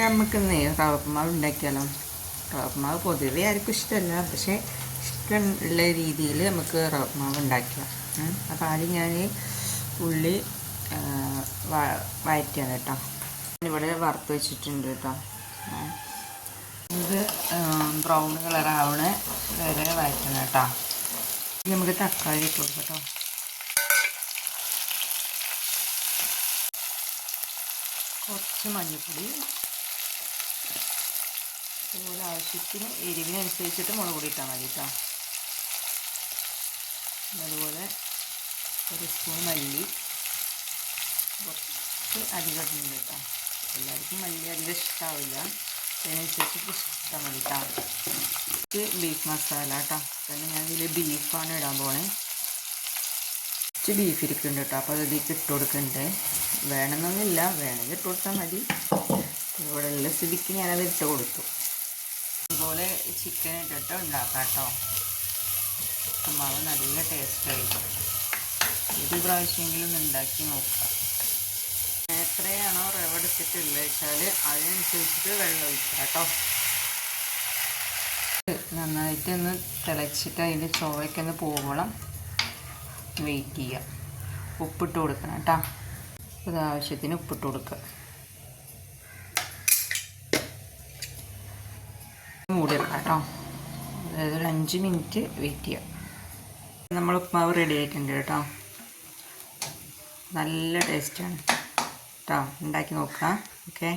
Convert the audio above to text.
നമുക്കിന്ന് റവ ഉപ്പുമാവ് ഉണ്ടാക്കിയാലോ. റവ ഉപ്പുമാവ് പൊതുവേ ആർക്കും ഇഷ്ടമല്ല, പക്ഷേ ഇഷ്ടമുള്ള രീതിയിൽ നമുക്ക് റവ ഉപ്പുമാവ് ഉണ്ടാക്കാം. അപ്പോൾ ആദ്യം ഞാൻ ഉള്ളി വഴറ്റിയാണ് കേട്ടോ. ഇവിടെ വറുത്ത് വെച്ചിട്ടുണ്ട് കേട്ടോ. ഇത് ബ്രൗൺ കളറാവണ വരെ വഴറ്റണം കേട്ടോ. നമുക്ക് തക്കാളി ഇട്ട് കൊടുക്കാം കേട്ടോ. കുറച്ച് മഞ്ഞൾപ്പൊടി, അതുപോലെ ആവശ്യത്തിന് എരിവിനനുസരിച്ചിട്ട് മുളക് പൊടി ഇട്ടാൽ മതി കേട്ടോ. അതുപോലെ ഒരു സ്പൂൺ മല്ലി, കുറച്ച് അധികം ഇടുന്നുണ്ട് കേട്ടോ. എല്ലാവർക്കും മല്ലി അധികം ഇഷ്ടമാവില്ല, അതിനനുസരിച്ചിട്ട് ഇഷ്ടം മതി കേട്ടോ. ഇത് ബീഫ് മസാല കേട്ടോ. കാരണം ഞാൻ ഇതിൽ ബീഫാണ് ഇടാൻ പോണേ. കുറച്ച് ബീഫ് ഇരിക്കുന്നുണ്ട് കേട്ടോ. അപ്പോൾ അതിലേക്ക് ഇട്ട് കൊടുക്കുന്നുണ്ട്. വേണമെന്നൊന്നുമില്ല, വേണമെങ്കിൽ ഇട്ട് കൊടുത്താൽ മതി. ഇവിടെ ഉള്ള സ്ഥിതിക്ക് ഞാനത് ഇട്ട് കൊടുത്തു. അതുപോലെ ചിക്കൻ ഇട്ടിട്ട് ഉണ്ടാക്കാം കേട്ടോ. ഉപ്പുമാവ് നല്ല ടേസ്റ്റായിരിക്കും. ഒരു പ്രാവശ്യമെങ്കിലും ഉണ്ടാക്കി നോക്കാം. എത്രയാണോ റവ എടുത്തിട്ടുള്ളത് വെച്ചാൽ അതിനനുസരിച്ചിട്ട് വെള്ളം ഒഴിക്കാം കേട്ടോ. നന്നായിട്ടൊന്ന് തിളച്ചിട്ട് അതിൻ്റെ ചോവയ്ക്ക് ഒന്ന് പോകണം വെയിറ്റ് ചെയ്യുക. ഉപ്പിട്ട് കൊടുക്കണം കേട്ടോ. ഇത് ആവശ്യത്തിന് ഉപ്പിട്ട് കൊടുക്കുക. മൂടി വെക്കാം കേട്ടോ. അതായത് ഒരു 5 മിനിറ്റ് വെയിറ്റ് ചെയ്യുക. നമ്മൾ ഉപ്പുമാവ് റെഡി ആയിട്ടുണ്ട് കേട്ടോ. നല്ല ടേസ്റ്റാണ് കേട്ടോ. ഉണ്ടാക്കി നോക്കുക. ഓക്കെ.